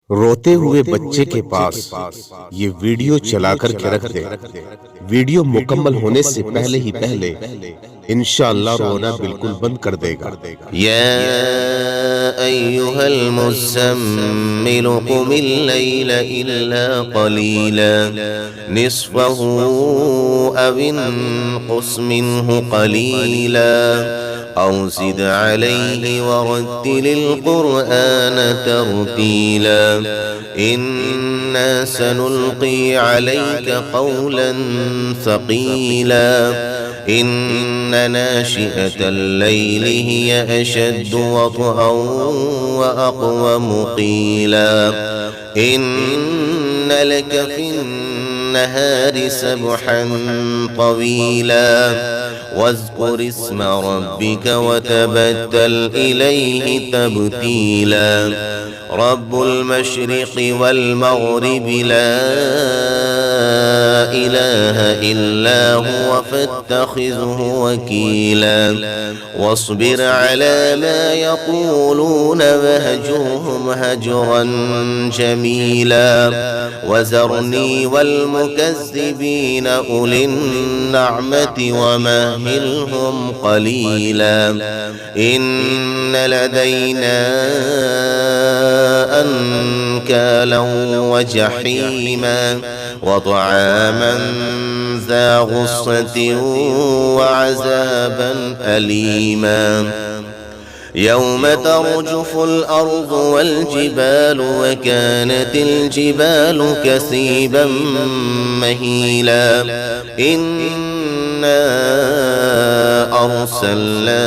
रोते हुए बच्चे के पास ये वीडियो चलाकर के रख दे। वीडियो मुकम्मल होने से पहले ही इंशाअल्लाह रोना बिल्कुल बंद कर देगा। या अय्युहल मुज़्ज़म्मिल क़ुमिल लैल इल्ला क़लीला निस्फ़हु अव इंक़ुस मिन्हु क़लीला औ ज़िद अलैहि वरत्तिलिल क़ुरआन तर्तीला इन्ना सनुल्क़ी अलैका क़ौलन सक़ीला इन्न नाशिअतल लैलि हिय अशद्दु वत्अन व अक़वमु क़ीला इन्न लक फ़िन्नहारि सबहन तवीला वज़्कुर इस्म रब्बिक वतबत्तल इलैहि तब्तीला रब्बुल मशरिक़ि वल मग़रिबि ला इलाहा इल्ला हुवा फत्तखिज़हु वकीला वस्बिर अला मा यक़ूलून वहजुरहुम हजरन जमीला वज़रनी वल मुकज़्ज़िबीन उलिन नअमति वमहिलहुम क़लीला इन्न लदैना अनकाला वजहीमा वतआमा ज़ा गुस्सतिन वअज़ाबा अलीमा यौम तर्जुफुल अर्ज़ु वल जिबालु वकानतिल जिबालु कसीबन महीला इन्ना अर्सलना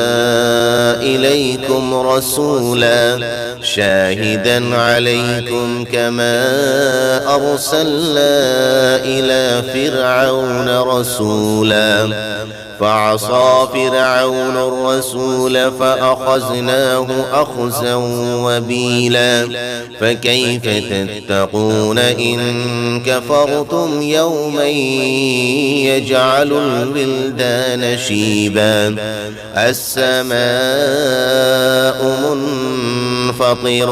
इलैकुम रसूला शाहिदन अलैकुम कमा अर्सलना इला फ़िरऔन रसूला فعصى فرعون الرسول فأخذناه أخذا وبيلا فكيف تتقون إن كفرتم يوما يجعل الولدان شيبا السماء منفطر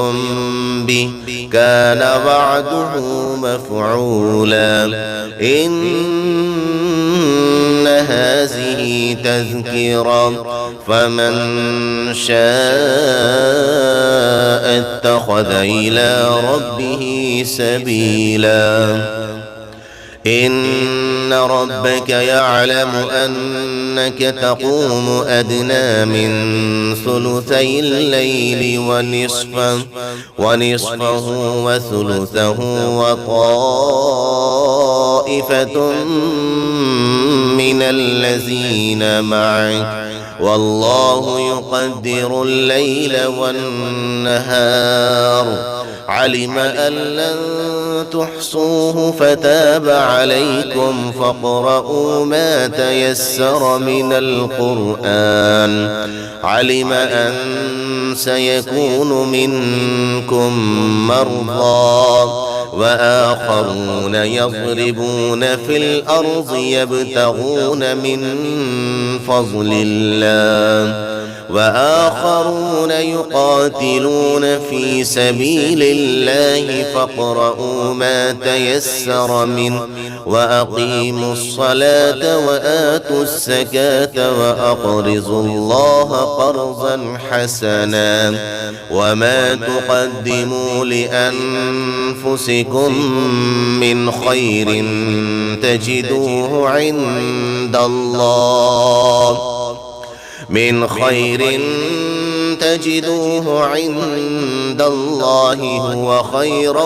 به كان وعده مفعولا إن هذه تذكرة فمن شاء اتخذ إلى ربه سبيلا إن ربك يعلم أنك تقوم أدنى من ثلثي الليل ونصفه وثلثه وطائفة من الذين معك والله يقدر الليل والنهار علم أن لن تحصوه فتاب عليكم فاقرؤوا ما تيسر من القرآن علم أن سيكون منكم مرضى وآخرون يضربون في الأرض يبتغون من فضل الله وآخرون يقاتلون في سبيل الله فاقرؤوا ما تيسر منه وأقيموا الصلاة وآتوا الزكاة وأقرضوا الله قرضا حسنا وما تقدموا لأنفسكم من خير تجدوه عند الله هو خيرا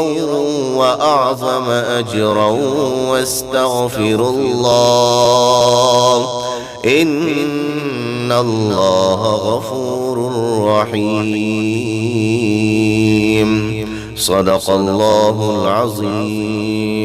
وأعظم أجرا واستغفروا الله إن الله غفور رحيم صدق الله العظيم.